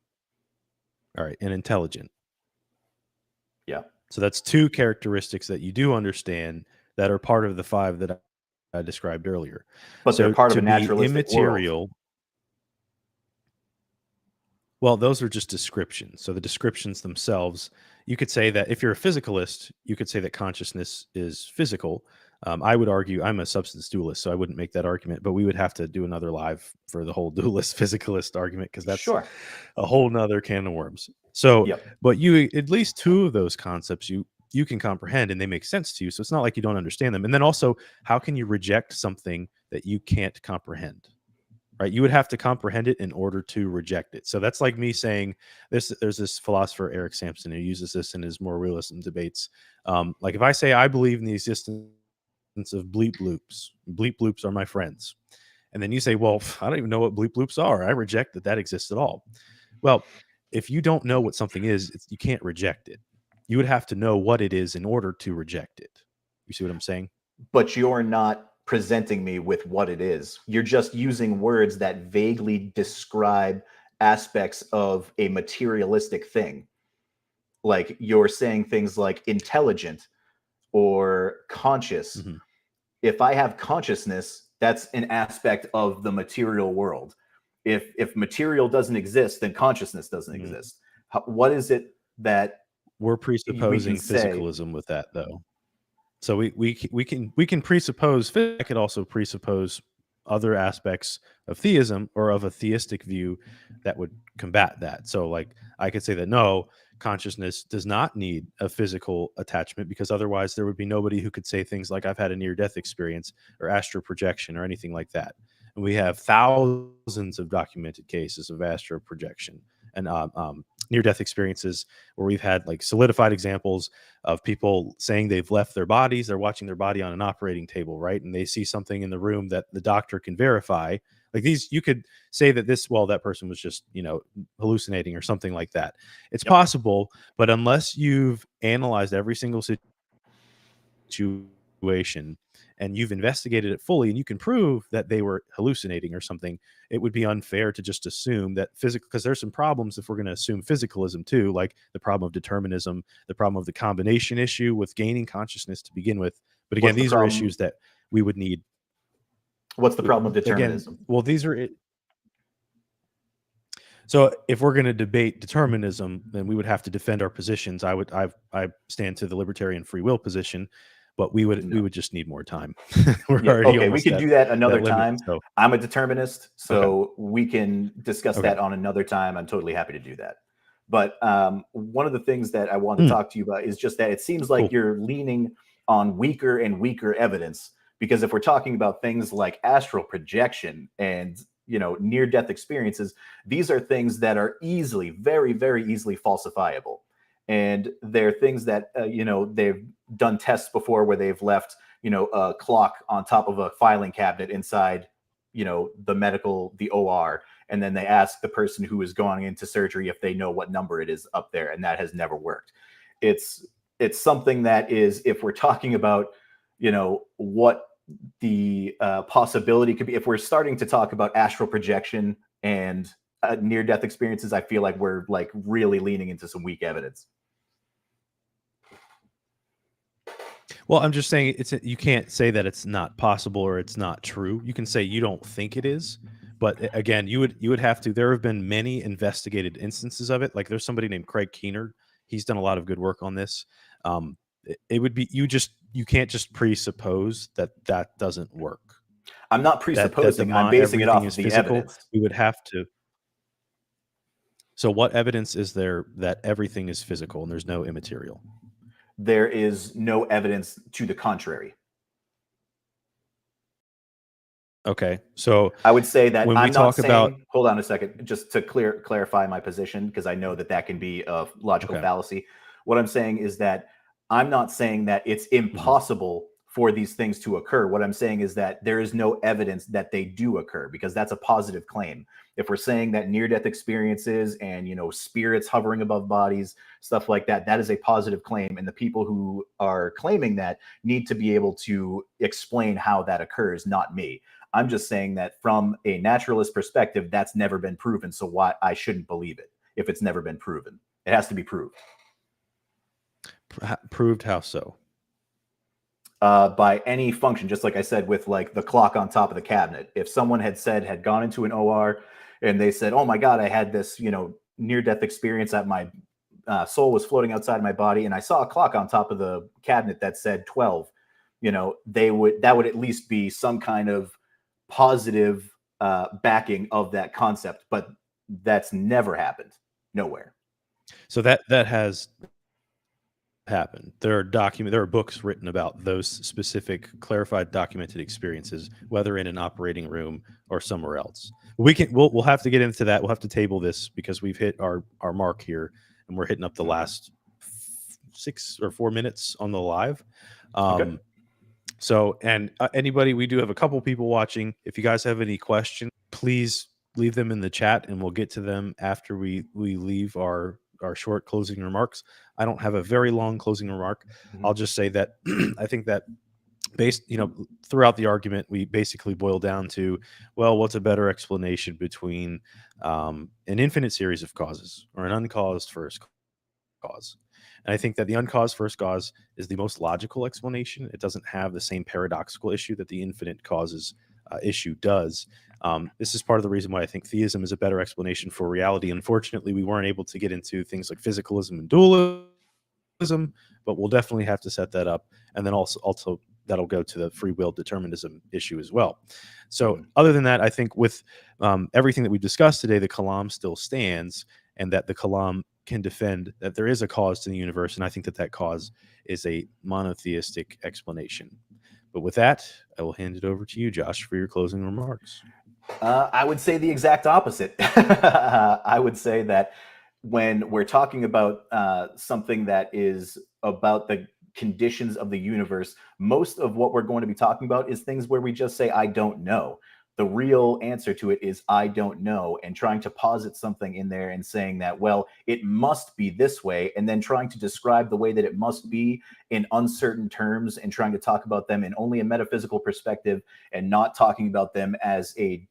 All right, and intelligent. Yeah. So that's two characteristics that you do understand that are part of the five that I described earlier. But they're So part of to a be naturalistic world. immaterial, well, those are just descriptions. So the descriptions themselves, you could say that if you're a physicalist, you could say that consciousness is physical. I would argue I'm a substance dualist, so I wouldn't make that argument, but we would have to do another live for the whole dualist physicalist argument because that's Sure. a whole nother can of worms. So, Yep. but you at least two of those concepts you can comprehend and they make sense to you. So it's not like you don't understand them. And then also, how can you reject something that you can't comprehend? Right? You would have to comprehend it in order to reject it. So that's like me saying this. There's this philosopher Eric Sampson who uses this in his more realism debates. Like if I say I believe in the existence of bleep loops, bleep loops are my friends, and then you say, well, I don't even know what bleep loops are. I reject that exists at all. Well, if you don't know what something is, you can't reject it. You would have to know what it is in order to reject it. You see what I'm saying? But you're not presenting me with what it is. You're just using words that vaguely describe aspects of a materialistic thing. Like you're saying things like intelligent or conscious. Mm-hmm. If I have consciousness, that's an aspect of the material world. If material doesn't exist, then consciousness doesn't Mm-hmm. exist. What is it that We're we can presupposing say? physicalism with that, though. So we can presuppose. I could also presuppose other aspects of theism or of a theistic view that would combat that. So, like, I could say that no, consciousness does not need a physical attachment because otherwise there would be nobody who could say things like I've had a near-death experience or astral projection or anything like that. And we have thousands of documented cases of astral projection and near-death experiences where we've had like solidified examples of people saying they've left their bodies, they're watching their body on an operating table, right? And they see something in the room that the doctor can verify. Like these, you could say that that person was just, hallucinating or something like that. It's Yep. possible, but unless you've analyzed every single situation and you've investigated it fully and you can prove that they were hallucinating or something, it would be unfair to just assume that physical, because there's some problems if we're going to assume physicalism too, like the problem of determinism, the problem of the combination issue with gaining consciousness to begin with. But again, What's the these are problem? issues that we would need. What's the problem with Again, determinism? well, these are it. So if we're going to debate determinism, then we would have to defend our positions. I stand to the libertarian free will position, but we would just need more time. We're Yeah. already Okay. We almost could at do that another that limit. time. So I'm a determinist, okay, so we can discuss okay. that on another time. I'm totally happy to do that. But one of the things that I want to Hmm. talk to you about is just that it seems like Cool. you're leaning on weaker and weaker evidence. Because if we're talking about things like astral projection and near-death experiences, these are things that are easily, very, very easily falsifiable. And they're things that they've done tests before where they've left a clock on top of a filing cabinet inside the OR, and then they ask the person who is going into surgery if they know what number it is up there, and that has never worked. It's something that is, if we're talking about what the possibility could be, if we're starting to talk about astral projection and near-death experiences, I feel like we're like really leaning into some weak evidence. Well, I'm just saying you can't say that it's not possible or it's not true. You can say you don't think it is, but again, you would have to. There have been many investigated instances of it. Like there's somebody named Craig Keener. He's done a lot of good work on this. It would be you can't just presuppose that doesn't work. I'm not presupposing. I'm basing it everything off is of the physical. evidence. We would have to. So, what evidence is there that everything is physical and there's no immaterial? There is no evidence to the contrary. Okay, so I would say that when we I'm not talk about saying, hold on a second, just to clarify my position, because I know that can be a logical okay, fallacy. What I'm saying is that I'm not saying that it's mhm. impossible for these things to occur. What I'm saying is that there is no evidence that they do occur, because that's a positive claim. If we're saying that near-death experiences and, you know, spirits hovering above bodies, stuff like that, that is a positive claim. And the people who are claiming that need to be able to explain how that occurs, not me. I'm just saying that from a naturalist perspective, that's never been proven. So why I shouldn't believe it if it's never been proven. It has to be proved. Proved how so? By any function, just like I said with like the clock on top of the cabinet. If someone had gone into an OR and they said, "Oh my God, I had this, you know, near-death experience that my soul was floating outside of my body, and I saw a clock on top of the cabinet that said 12," you know, that would at least be some kind of positive backing of that concept. But that's never happened. Nowhere. So that has happened. There are books written about those specific clarified documented experiences, whether in an operating room or somewhere else. We'll have to get into that. We'll have to table this because we've hit our mark here, and we're hitting up the last 6 or 4 minutes on the live. Okay. So, and anybody, we do have a couple people watching. If you guys have any questions, please leave them in the chat, and we'll get to them after we leave our short closing remarks. I don't have a very long closing remark. I'll just say that I think that throughout the argument, we basically boil down to, well, what's a better explanation between an infinite series of causes or an uncaused first cause? And I think that the uncaused first cause is the most logical explanation. It doesn't have the same paradoxical issue that the infinite causes issue does. This is part of the reason why I think theism is a better explanation for reality. Unfortunately, we weren't able to get into things like physicalism and dualism, but we'll definitely have to set that up. And then also that'll go to the free will determinism issue as well. So other than that, I think with everything that we've discussed today, the Kalam still stands, and that the Kalam can defend that there is a cause to the universe. And I think that that cause is a monotheistic explanation. But with that, I will hand it over to you, Josh, for your closing remarks. I would say the exact opposite. I would say that when we're talking about something that is about the conditions of the universe, most of what we're going to be talking about is things where we just say, I don't know. The real answer to it is, I don't know, and trying to posit something in there and saying that, well, it must be this way, and then trying to describe the way that it must be in uncertain terms and trying to talk about them in only a metaphysical perspective and not talking about them as an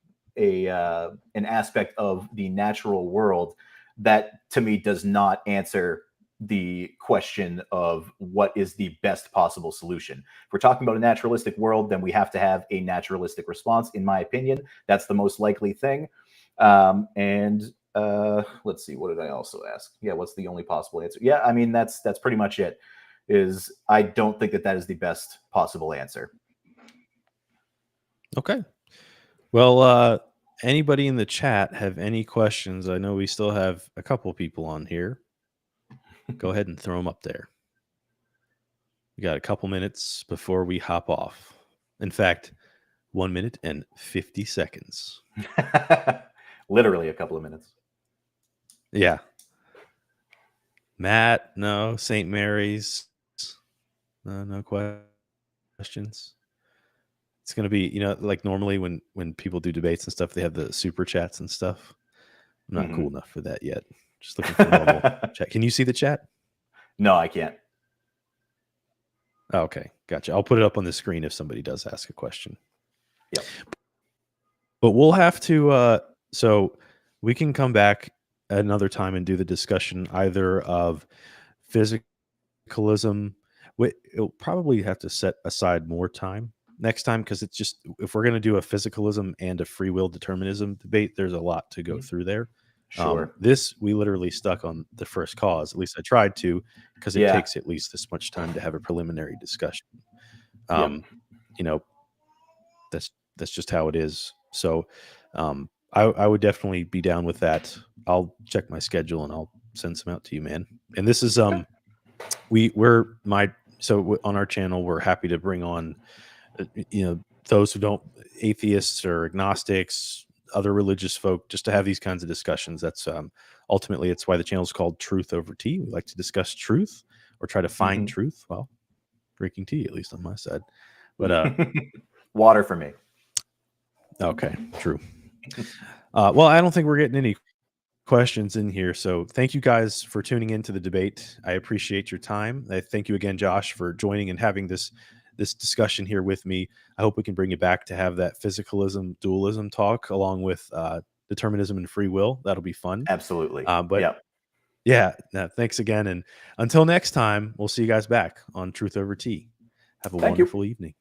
aspect of the natural world. That to me does not answer the question of what is the best possible solution. If we're talking about a naturalistic world, then we have to have a naturalistic response. In my opinion, that's the most likely thing. Let's see, what did I also ask? Yeah, what's the only possible answer? Yeah, I mean, that's pretty much it. Is I don't think that is the best possible answer. Okay. Well, anybody in the chat have any questions? I know we still have a couple people on here. Go ahead and throw them up there. We got a couple minutes before we hop off. In fact, 1 minute and 50 seconds. Literally a couple of minutes. Yeah. Matt, no. St. Mary's, no questions. It's going to be, like normally when people do debates and stuff, they have the super chats and stuff. I'm not cool enough for that yet. Just looking for normal chat. Can you see the chat? No, I can't. Oh, okay. Gotcha. I'll put it up on the screen if somebody does ask a question. Yep. But we'll have to, so we can come back at another time and do the discussion either of physicalism. It'll probably have to set aside more time next time, because it's just, if we're going to do a physicalism and a free will determinism debate, there's a lot to go through there. Sure. This, we literally stuck on the first cause. At least I tried to, because it takes at least this much time to have a preliminary discussion. That's just how it is. So I would definitely be down with that. I'll check my schedule and I'll send some out to you, man. And this is so on our channel, we're happy to bring on those who don't, atheists or agnostics, other religious folk, just to have these kinds of discussions. That's ultimately, it's why the channel is called Truth Over Tea. We like to discuss truth or try to find truth. Well, drinking tea, at least on my side. But water for me. Okay, true. Well, I don't think we're getting any questions in here. So thank you guys for tuning into the debate. I appreciate your time. I thank you again, Josh, for joining and having this discussion here with me. I hope we can bring you back to have that physicalism, dualism talk along with determinism and free will. That'll be fun. Absolutely. But yeah, thanks again. And until next time, we'll see you guys back on Truth Over Tea. Have a wonderful evening.